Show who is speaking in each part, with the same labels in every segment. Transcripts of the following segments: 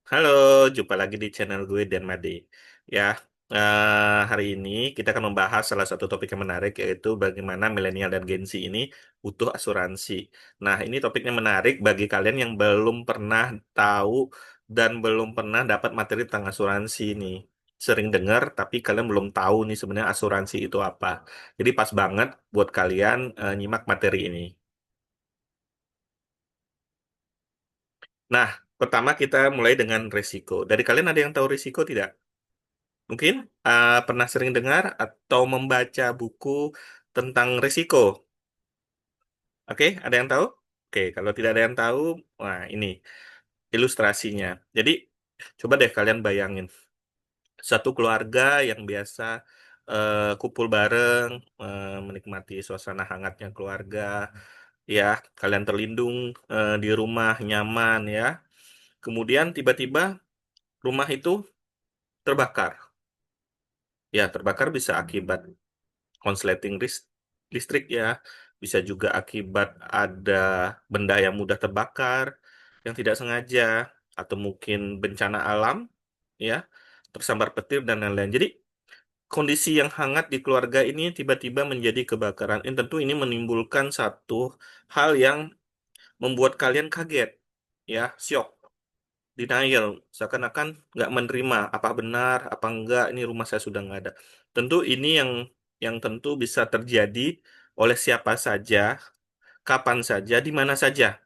Speaker 1: Halo, jumpa lagi di channel gue Dan Made. Ya, hari ini kita akan membahas salah satu topik yang menarik yaitu bagaimana milenial dan Gen Z ini butuh asuransi. Nah, ini topiknya menarik bagi kalian yang belum pernah tahu dan belum pernah dapat materi tentang asuransi ini. Sering dengar, tapi kalian belum tahu nih sebenarnya asuransi itu apa. Jadi pas banget buat kalian nyimak materi ini. Nah, pertama kita mulai dengan risiko. Dari kalian ada yang tahu risiko tidak? Mungkin pernah sering dengar atau membaca buku tentang risiko. Oke, ada yang tahu? Oke, kalau tidak ada yang tahu, wah ini ilustrasinya. Jadi, coba deh kalian bayangin. Satu keluarga yang biasa kumpul bareng, menikmati suasana hangatnya keluarga, ya, kalian terlindung di rumah nyaman ya. Kemudian tiba-tiba rumah itu terbakar. Ya, terbakar bisa akibat konsleting listrik ya, bisa juga akibat ada benda yang mudah terbakar, yang tidak sengaja, atau mungkin bencana alam, ya, tersambar petir dan lain-lain. Jadi kondisi yang hangat di keluarga ini tiba-tiba menjadi kebakaran. Tentu ini menimbulkan satu hal yang membuat kalian kaget, ya, syok, denial, seakan-akan nggak menerima apa benar, apa enggak, ini rumah saya sudah nggak ada. Tentu ini yang tentu bisa terjadi oleh siapa saja, kapan saja, di mana saja,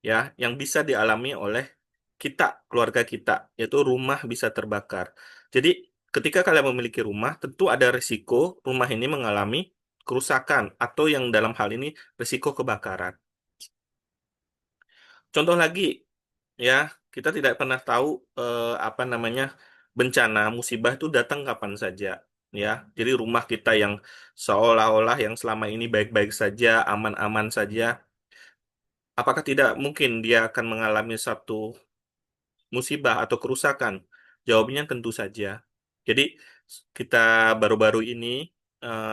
Speaker 1: ya, yang bisa dialami oleh kita, keluarga kita, yaitu rumah bisa terbakar. Jadi, ketika kalian memiliki rumah, tentu ada risiko rumah ini mengalami kerusakan atau yang dalam hal ini risiko kebakaran. Contoh lagi, ya, kita tidak pernah tahu apa namanya bencana musibah itu datang kapan saja, ya. Jadi rumah kita yang seolah-olah yang selama ini baik-baik saja, aman-aman saja, apakah tidak mungkin dia akan mengalami satu musibah atau kerusakan? Jawabnya tentu saja. Jadi kita baru-baru ini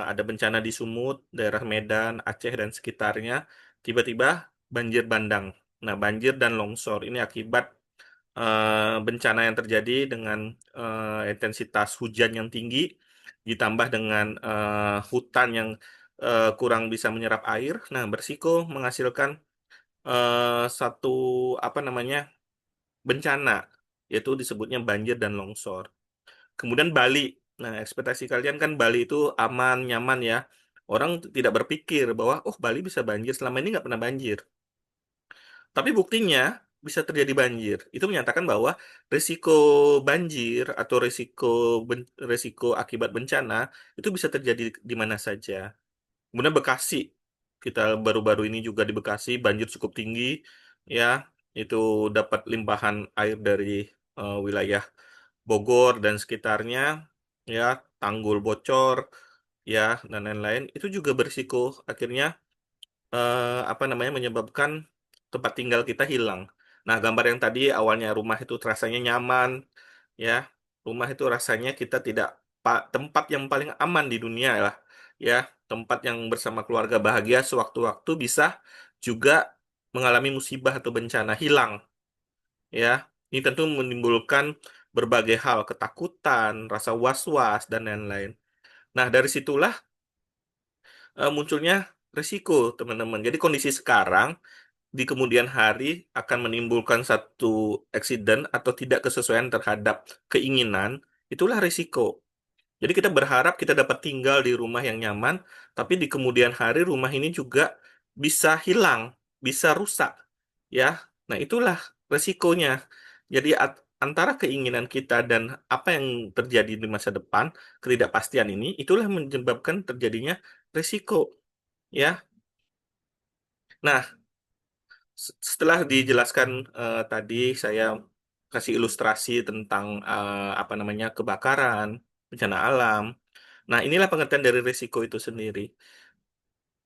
Speaker 1: ada bencana di Sumut, daerah Medan, Aceh dan sekitarnya, tiba-tiba banjir bandang. Nah, banjir dan longsor ini akibat bencana yang terjadi dengan intensitas hujan yang tinggi, ditambah dengan hutan yang kurang bisa menyerap air. Nah, bersiko menghasilkan satu apa namanya bencana, yaitu disebutnya banjir dan longsor. Kemudian Bali. Nah, ekspektasi kalian kan Bali itu aman, nyaman ya. Orang tidak berpikir bahwa, oh Bali bisa banjir, selama ini nggak pernah banjir. Tapi buktinya bisa terjadi banjir. Itu menyatakan bahwa risiko banjir atau risiko akibat bencana itu bisa terjadi di mana saja. Kemudian Bekasi, kita baru-baru ini juga di Bekasi banjir cukup tinggi, ya, itu dapat limpahan air dari wilayah Bogor dan sekitarnya, ya, tanggul bocor, ya, dan lain-lain. Itu juga berisiko akhirnya apa namanya menyebabkan tempat tinggal kita hilang. Nah, gambar yang tadi awalnya rumah itu rasanya nyaman, ya, rumah itu rasanya kita tidak tempat yang paling aman di dunia lah, ya, tempat yang bersama keluarga bahagia sewaktu-waktu bisa juga mengalami musibah atau bencana hilang, ya. Ini tentu menimbulkan berbagai hal, ketakutan, rasa was-was dan lain-lain. Nah, dari situlah munculnya risiko, teman-teman. Jadi kondisi sekarang di kemudian hari akan menimbulkan satu eksiden atau tidak kesesuaian terhadap keinginan, itulah risiko. Jadi kita berharap kita dapat tinggal di rumah yang nyaman, tapi di kemudian hari rumah ini juga bisa hilang, bisa rusak, ya. Nah, itulah risikonya. Jadi antara keinginan kita dan apa yang terjadi di masa depan, ketidakpastian ini, itulah yang menyebabkan terjadinya risiko, ya. Nah, setelah dijelaskan tadi, saya kasih ilustrasi tentang apa namanya kebakaran, bencana alam. Nah, inilah pengertian dari risiko itu sendiri.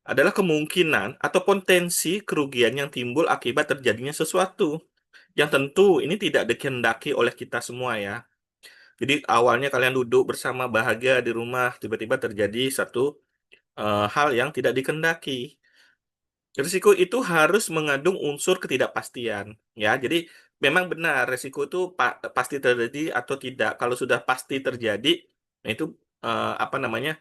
Speaker 1: Adalah kemungkinan atau potensi kerugian yang timbul akibat terjadinya sesuatu. Yang tentu ini tidak dikehendaki oleh kita semua ya. Jadi awalnya kalian duduk bersama bahagia di rumah, tiba-tiba terjadi satu hal yang tidak dikehendaki. Risiko itu harus mengandung unsur ketidakpastian, ya. Jadi memang benar resiko itu pasti terjadi atau tidak. Kalau sudah pasti terjadi, nah itu apa namanya?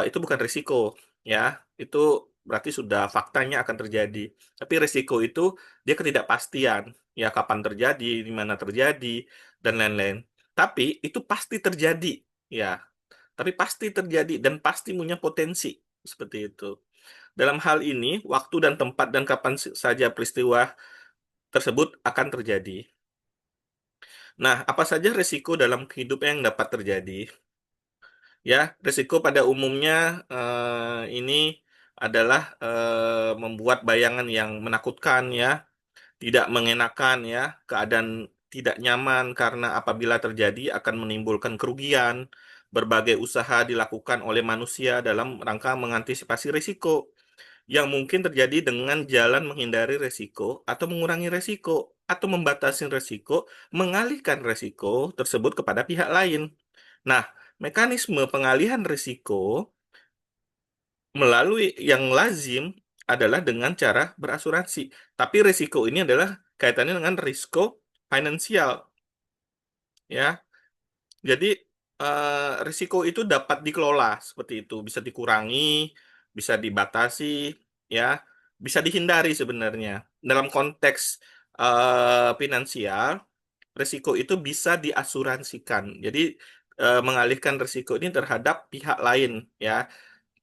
Speaker 1: Itu bukan risiko, ya. Itu berarti sudah faktanya akan terjadi. Tapi risiko itu dia ketidakpastian, ya kapan terjadi, di mana terjadi, dan lain-lain. Tapi itu pasti terjadi, ya. Tapi pasti terjadi dan pasti punya potensi seperti itu. Dalam hal ini, waktu dan tempat dan kapan saja peristiwa tersebut akan terjadi. Nah, apa saja risiko dalam kehidupan yang dapat terjadi? Ya, risiko pada umumnya ini adalah membuat bayangan yang menakutkan ya, tidak mengenakan ya, keadaan tidak nyaman karena apabila terjadi akan menimbulkan kerugian. Berbagai usaha dilakukan oleh manusia dalam rangka mengantisipasi risiko yang mungkin terjadi dengan jalan menghindari resiko atau mengurangi resiko atau membatasi resiko, mengalihkan resiko tersebut kepada pihak lain. Nah, mekanisme pengalihan risiko melalui yang lazim adalah dengan cara berasuransi. Tapi risiko ini adalah kaitannya dengan risiko finansial, ya. Jadi risiko itu dapat dikelola seperti itu, bisa dikurangi, bisa dibatasi, ya, bisa dihindari sebenarnya. Dalam konteks finansial, risiko itu bisa diasuransikan. Jadi mengalihkan risiko ini terhadap pihak lain, ya.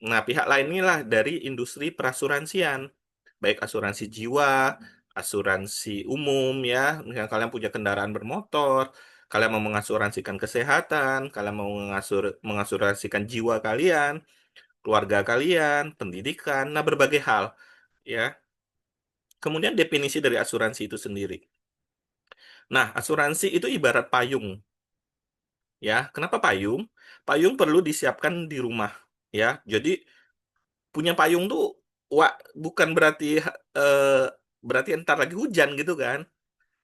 Speaker 1: Nah, pihak lain inilah dari industri perasuransian, baik asuransi jiwa, asuransi umum, ya. Misalnya kalian punya kendaraan bermotor, kalian mau mengasuransikan kesehatan, kalian mau mengasuransikan jiwa kalian, keluarga kalian, pendidikan, nah berbagai hal, ya. Kemudian definisi dari asuransi itu sendiri. Nah, asuransi itu ibarat payung, ya. Kenapa payung? Payung perlu disiapkan di rumah, ya. Jadi punya payung tuh bukan berarti eh, berarti entar lagi hujan gitu kan.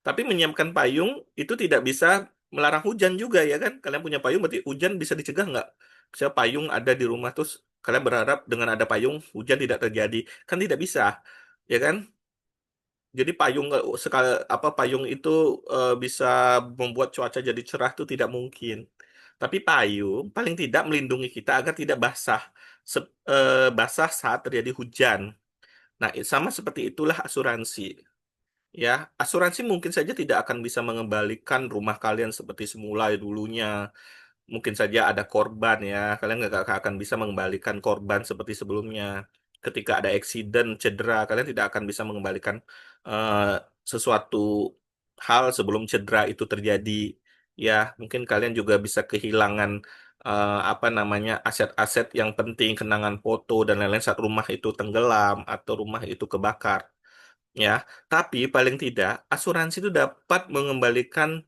Speaker 1: Tapi menyiapkan payung itu tidak bisa melarang hujan juga ya kan. Kalian punya payung berarti hujan bisa dicegah nggak? Misalnya payung ada di rumah terus kalian berharap dengan ada payung hujan tidak terjadi. Kan tidak bisa. Ya kan? Jadi payung sekali apa payung itu bisa membuat cuaca jadi cerah itu tidak mungkin. Tapi payung paling tidak melindungi kita agar tidak basah basah saat terjadi hujan. Nah, sama seperti itulah asuransi. Ya, asuransi mungkin saja tidak akan bisa mengembalikan rumah kalian seperti semula dulunya. Mungkin saja ada korban ya, kalian nggak akan bisa mengembalikan korban seperti sebelumnya. Ketika ada accident, cedera, kalian tidak akan bisa mengembalikan eh, sesuatu hal sebelum cedera itu terjadi. Ya, mungkin kalian juga bisa kehilangan apa namanya aset-aset yang penting, kenangan foto dan lain-lain saat rumah itu tenggelam atau rumah itu kebakar. Ya, tapi paling tidak asuransi itu dapat mengembalikan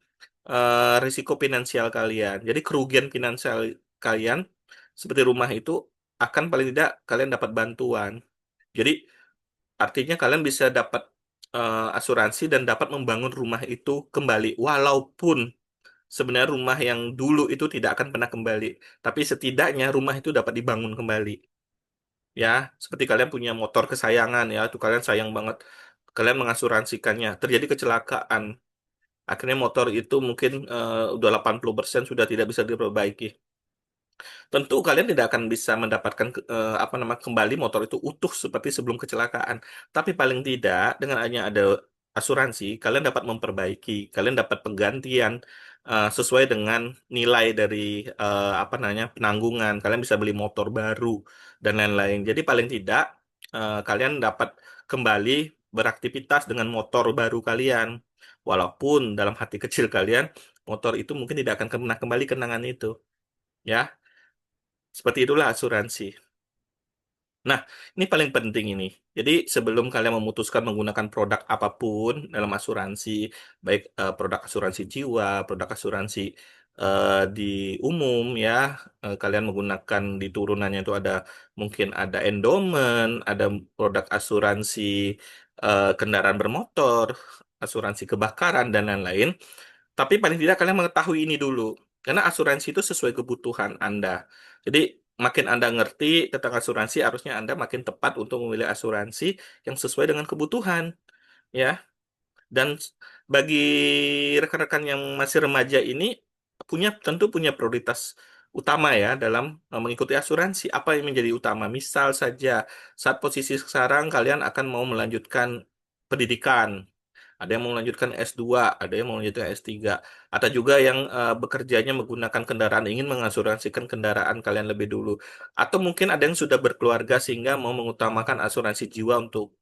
Speaker 1: risiko finansial kalian. Jadi kerugian finansial kalian seperti rumah itu akan paling tidak kalian dapat bantuan. Jadi artinya kalian bisa dapat asuransi dan dapat membangun rumah itu kembali walaupun sebenarnya rumah yang dulu itu tidak akan pernah kembali. Tapi setidaknya rumah itu dapat dibangun kembali. Ya, seperti kalian punya motor kesayangan ya, itu kalian sayang banget. Kalian mengasuransikannya, terjadi kecelakaan. Akhirnya motor itu mungkin udah 80% sudah tidak bisa diperbaiki. Tentu kalian tidak akan bisa mendapatkan apa namanya kembali motor itu utuh seperti sebelum kecelakaan. Tapi paling tidak dengan hanya ada asuransi, kalian dapat memperbaiki, kalian dapat penggantian sesuai dengan nilai dari apa namanya penanggungan. Kalian bisa beli motor baru dan lain-lain. Jadi paling tidak kalian dapat kembali beraktivitas dengan motor baru kalian. Walaupun dalam hati kecil kalian motor itu mungkin tidak akan pernah kembali kenangan itu. Ya, seperti itulah asuransi. Nah, ini paling penting ini. Jadi sebelum kalian memutuskan menggunakan produk apapun dalam asuransi, baik produk asuransi jiwa, produk asuransi di umum ya, kalian menggunakan di turunannya itu ada mungkin ada endowment, ada produk asuransi kendaraan bermotor, asuransi kebakaran dan lain-lain. Tapi paling tidak kalian mengetahui ini dulu. Karena asuransi itu sesuai kebutuhan Anda. Jadi makin Anda ngerti tentang asuransi, harusnya Anda makin tepat untuk memilih asuransi yang sesuai dengan kebutuhan. Ya, Dan bagi rekan-rekan yang masih remaja ini tentu punya prioritas utama ya dalam mengikuti asuransi. Apa yang menjadi utama? Misal saja saat posisi sekarang kalian akan mau melanjutkan pendidikan, ada yang mau melanjutkan S2, ada yang mau melanjutkan S3, atau juga yang bekerjanya menggunakan kendaraan, ingin mengasuransikan kendaraan kalian lebih dulu. Atau mungkin ada yang sudah berkeluarga sehingga mau mengutamakan asuransi jiwa untuk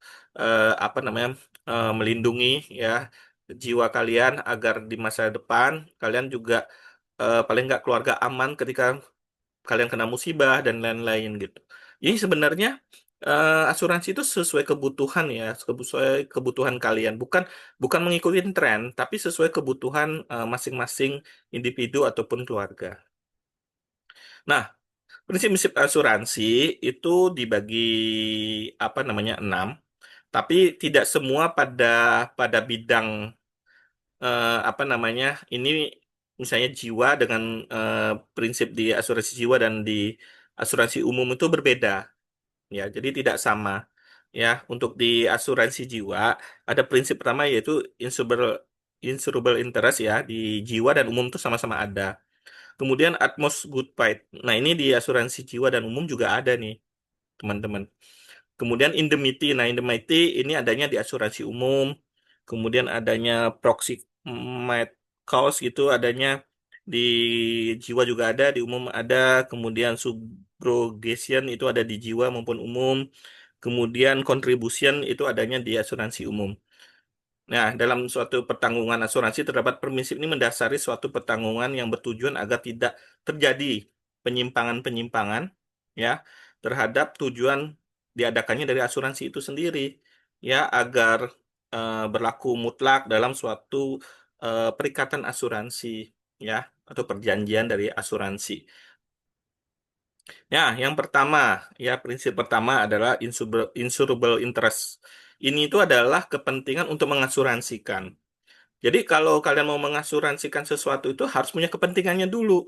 Speaker 1: apa namanya melindungi ya jiwa kalian agar di masa depan kalian juga paling nggak keluarga aman ketika kalian kena musibah dan lain-lain gitu. Jadi sebenarnya asuransi itu sesuai kebutuhan ya, sesuai kebutuhan kalian, bukan bukan mengikuti tren, tapi sesuai kebutuhan masing-masing individu ataupun keluarga. Nah, prinsip-prinsip asuransi itu dibagi apa namanya 6, tapi tidak semua pada pada bidang apa namanya ini misalnya jiwa dengan prinsip di asuransi jiwa dan di asuransi umum itu berbeda ya jadi tidak sama ya untuk di asuransi jiwa ada prinsip pertama yaitu insurable insurable interest ya di jiwa dan umum itu sama-sama ada kemudian utmost good fight nah ini di asuransi jiwa dan umum juga ada nih teman-teman. Kemudian indemnity. Nah, indemnity ini adanya di asuransi umum. Kemudian adanya proximate cause gitu adanya di jiwa juga ada, di umum ada. Kemudian subrogation itu ada di jiwa maupun umum. Kemudian contribution itu adanya di asuransi umum. Nah, dalam suatu pertanggungan asuransi terdapat prinsip ini mendasari suatu pertanggungan yang bertujuan agar tidak terjadi penyimpangan-penyimpangan ya terhadap tujuan diadakannya dari asuransi itu sendiri ya agar berlaku mutlak dalam suatu perikatan asuransi ya atau perjanjian dari asuransi. Ya, yang pertama ya prinsip pertama adalah insurable interest. Ini itu adalah kepentingan untuk mengasuransikan. Jadi kalau kalian mau mengasuransikan sesuatu itu harus punya kepentingannya dulu,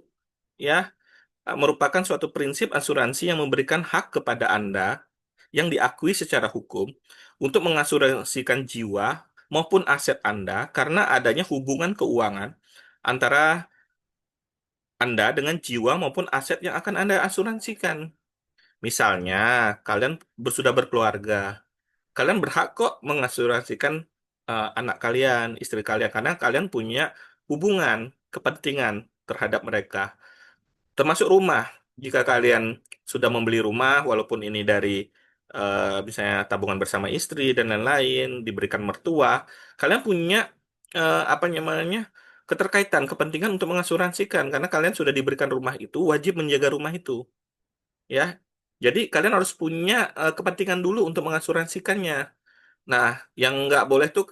Speaker 1: ya. Merupakan suatu prinsip asuransi yang memberikan hak kepada Anda yang diakui secara hukum untuk mengasuransikan jiwa maupun aset Anda karena adanya hubungan keuangan antara Anda dengan jiwa maupun aset yang akan Anda asuransikan. Misalnya, kalian sudah berkeluarga, kalian berhak kok mengasuransikan anak kalian, istri kalian, karena kalian punya hubungan, kepentingan terhadap mereka. Termasuk rumah. Jika kalian sudah membeli rumah, walaupun ini dari misalnya tabungan bersama istri dan lain-lain, diberikan mertua, kalian punya apa namanya keterkaitan, kepentingan untuk mengasuransikan, karena kalian sudah diberikan rumah itu, wajib menjaga rumah itu ya. Jadi kalian harus punya kepentingan dulu untuk mengasuransikannya. Nah, yang nggak boleh tuh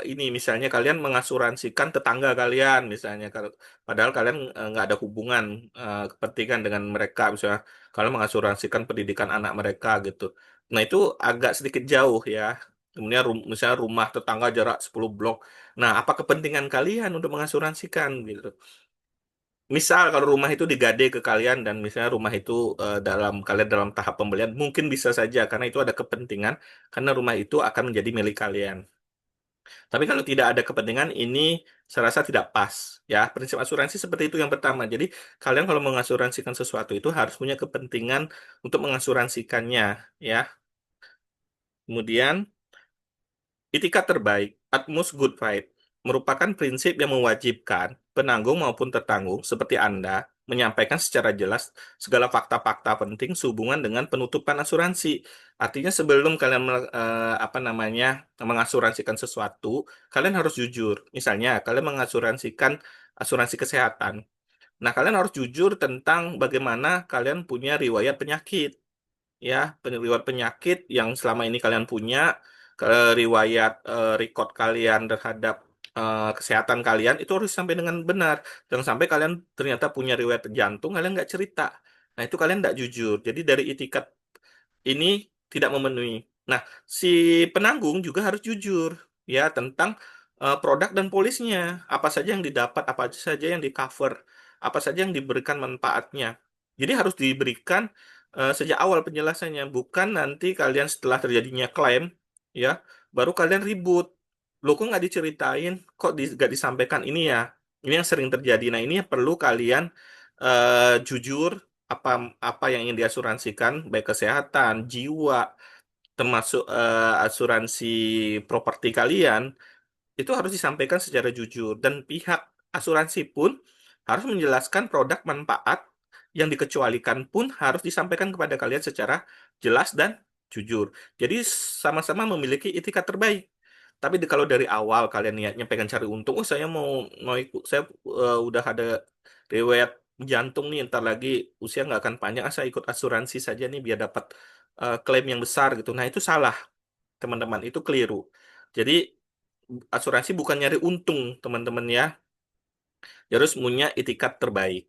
Speaker 1: ini misalnya kalian mengasuransikan tetangga kalian misalnya kalau padahal kalian nggak ada hubungan kepentingan dengan mereka misalnya kalian mengasuransikan pendidikan anak mereka gitu. Nah, itu agak sedikit jauh ya. Kemudian misalnya rumah tetangga jarak 10 blok. Nah, apa kepentingan kalian untuk mengasuransikan gitu? Misal kalau rumah itu digade ke kalian dan misalnya rumah itu dalam kalian dalam tahap pembelian mungkin bisa saja karena itu ada kepentingan karena rumah itu akan menjadi milik kalian. Tapi kalau tidak ada kepentingan ini saya rasa tidak pas ya. Prinsip asuransi seperti itu yang pertama. Jadi kalian kalau mengasuransikan sesuatu itu harus punya kepentingan untuk mengasuransikannya ya. Kemudian Itikat terbaik, utmost good fight, merupakan prinsip yang mewajibkan penanggung maupun tertanggung seperti Anda menyampaikan secara jelas segala fakta-fakta penting sehubungan dengan penutupan asuransi. Artinya sebelum kalian apa namanya mengasuransikan sesuatu, kalian harus jujur. Misalnya, kalian mengasuransikan asuransi kesehatan. Nah, kalian harus jujur tentang bagaimana kalian punya riwayat penyakit ya riwayat penyakit yang selama ini kalian punya ke riwayat record kalian terhadap kesehatan kalian itu harus sampai dengan benar jangan sampai kalian ternyata punya riwayat jantung kalian nggak cerita nah itu kalian nggak jujur jadi dari itikat ini tidak memenuhi. Nah, si penanggung juga harus jujur ya tentang produk dan polisnya. Apa saja yang didapat, apa saja yang di cover, apa saja yang diberikan manfaatnya. Jadi harus diberikan sejak awal penjelasannya, bukan nanti kalian setelah terjadinya klaim ya, baru kalian ribut. Lo kok nggak diceritain, kok nggak disampaikan ini ya? Ini yang sering terjadi. Nah, ini yang perlu kalian jujur apa apa yang ingin diasuransikan, baik kesehatan, jiwa, termasuk asuransi properti kalian itu harus disampaikan secara jujur dan pihak asuransi pun harus menjelaskan produk manfaat yang dikecualikan pun harus disampaikan kepada kalian secara jelas dan jujur. Jadi sama-sama memiliki itikat terbaik. Tapi kalau dari awal kalian niatnya pengen cari untung, oh saya mau ikut, saya udah ada riwayat jantung nih, ntar lagi usia nggak akan panjang, saya ikut asuransi saja nih biar dapat klaim yang besar gitu. Nah itu salah teman-teman, itu keliru. Jadi asuransi bukan nyari untung, teman-teman ya. Harus punya itikat terbaik.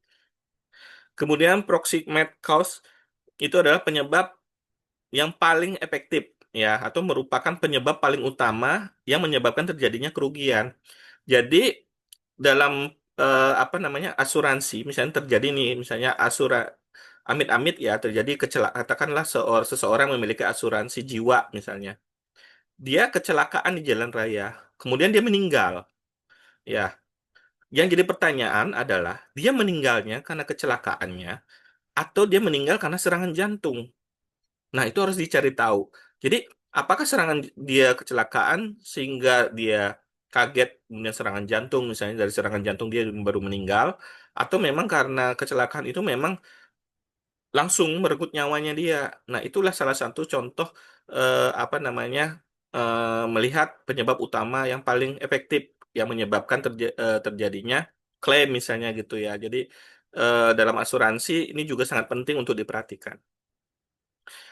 Speaker 1: Kemudian proximate cause itu adalah penyebab yang paling efektif ya, atau merupakan penyebab paling utama yang menyebabkan terjadinya kerugian. Jadi dalam apa namanya asuransi, misalnya terjadi nih, misalnya amit-amit ya terjadi kecelakaan, katakanlah seseorang memiliki asuransi jiwa misalnya, dia kecelakaan di jalan raya, kemudian dia meninggal. Ya, yang jadi pertanyaan adalah dia meninggalnya karena kecelakaannya atau dia meninggal karena serangan jantung. Nah, itu harus dicari tahu. Jadi, apakah serangan dia kecelakaan sehingga dia kaget kemudian serangan jantung, misalnya dari serangan jantung dia baru meninggal, atau memang karena kecelakaan itu memang langsung merenggut nyawanya dia. Nah, itulah salah satu contoh apa namanya melihat penyebab utama yang paling efektif yang menyebabkan terjadinya klaim misalnya gitu ya. Jadi dalam asuransi ini juga sangat penting untuk diperhatikan.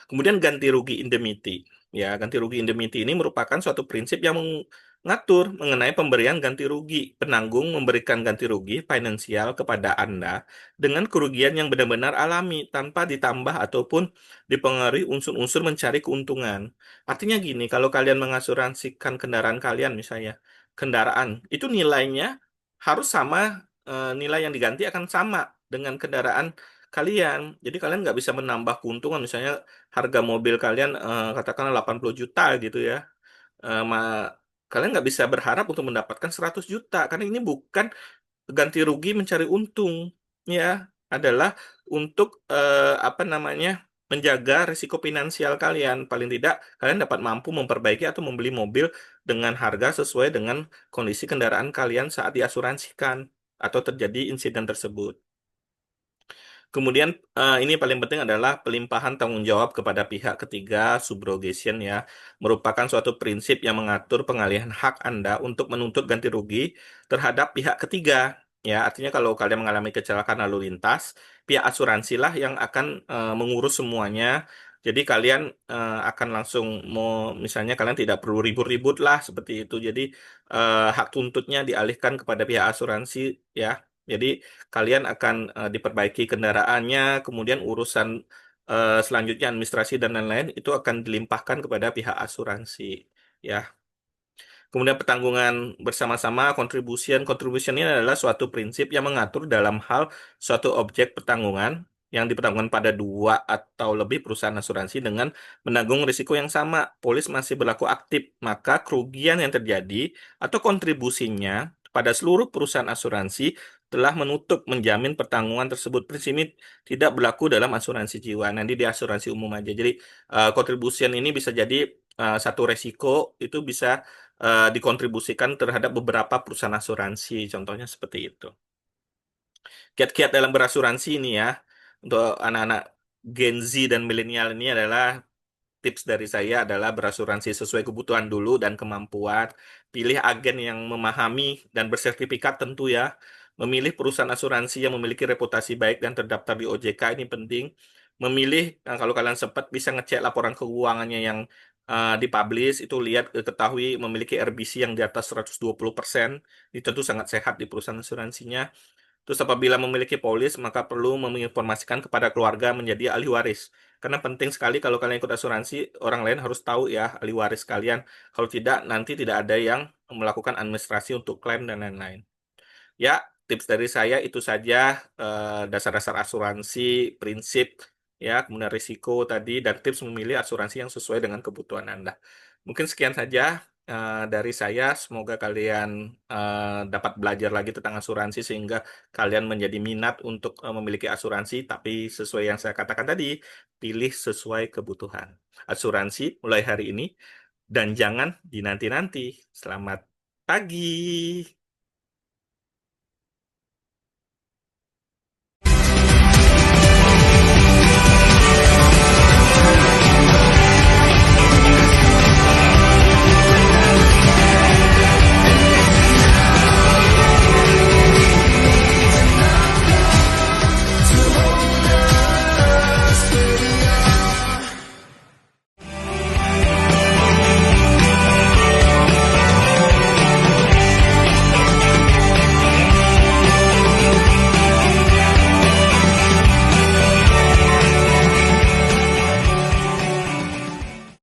Speaker 1: Kemudian ganti rugi indemnity. Ya, ganti rugi indemnity ini merupakan suatu prinsip yang mengatur mengenai pemberian ganti rugi. Penanggung memberikan ganti rugi finansial kepada Anda dengan kerugian yang benar-benar alami tanpa ditambah ataupun dipengaruhi unsur-unsur mencari keuntungan. Artinya gini, kalau kalian mengasuransikan kendaraan kalian misalnya, kendaraan itu nilainya harus sama, nilai yang diganti akan sama dengan kendaraan kalian. Jadi kalian nggak bisa menambah keuntungan misalnya harga mobil kalian katakanlah 80 juta gitu ya. Eh, ma- Kalian nggak bisa berharap untuk mendapatkan 100 juta karena ini bukan ganti rugi mencari untung ya, adalah untuk apa namanya menjaga risiko finansial kalian. Paling tidak kalian dapat mampu memperbaiki atau membeli mobil dengan harga sesuai dengan kondisi kendaraan kalian saat diasuransikan atau terjadi insiden tersebut. Kemudian ini paling penting adalah pelimpahan tanggung jawab kepada pihak ketiga subrogation ya, merupakan suatu prinsip yang mengatur pengalihan hak Anda untuk menuntut ganti rugi terhadap pihak ketiga. Ya, artinya kalau kalian mengalami kecelakaan lalu lintas, pihak asuransi lah yang akan mengurus semuanya. Jadi kalian akan langsung mau misalnya kalian tidak perlu ribut-ribut lah seperti itu. Jadi hak tuntutnya dialihkan kepada pihak asuransi ya. Jadi kalian akan diperbaiki kendaraannya, kemudian urusan selanjutnya administrasi dan lain-lain itu akan dilimpahkan kepada pihak asuransi. Ya, kemudian pertanggungan bersama-sama, contribution. Contribution ini adalah suatu prinsip yang mengatur dalam hal suatu objek pertanggungan yang dipertanggungan pada dua atau lebih perusahaan asuransi dengan menanggung risiko yang sama. Polis masih berlaku aktif, maka kerugian yang terjadi atau kontribusinya pada seluruh perusahaan asuransi telah menutup menjamin pertanggungan tersebut. Prinsip ini tidak berlaku dalam asuransi jiwa, nanti di asuransi umum aja. Jadi contribution ini bisa jadi satu resiko itu bisa dikontribusikan terhadap beberapa perusahaan asuransi. Contohnya seperti itu. Kiat-kiat dalam berasuransi ini ya, untuk anak-anak Gen Z dan milenial ini adalah tips dari saya adalah berasuransi sesuai kebutuhan dulu dan kemampuan. Pilih agen yang memahami dan bersertifikat tentu ya. Memilih perusahaan asuransi yang memiliki reputasi baik dan terdaftar di OJK ini penting. Memilih, kalau kalian sempat bisa ngecek laporan keuangannya yang dipublish, itu lihat ketahui memiliki RBC yang di atas 120%. Itu tentu sangat sehat di perusahaan asuransinya. Terus apabila memiliki polis, maka perlu menginformasikan kepada keluarga menjadi ahli waris. Karena penting sekali kalau kalian ikut asuransi, orang lain harus tahu ya ahli waris kalian. Kalau tidak, nanti tidak ada yang melakukan administrasi untuk klaim dan lain-lain. Ya, tips dari saya itu saja, dasar-dasar asuransi, prinsip, ya, kemudian risiko tadi, dan tips memilih asuransi yang sesuai dengan kebutuhan Anda. Mungkin sekian saja. dari saya, semoga kalian dapat belajar lagi tentang asuransi sehingga kalian menjadi minat untuk memiliki asuransi, tapi sesuai yang saya katakan tadi, pilih sesuai kebutuhan. Asuransi mulai hari ini dan jangan dinanti-nanti. Selamat pagi.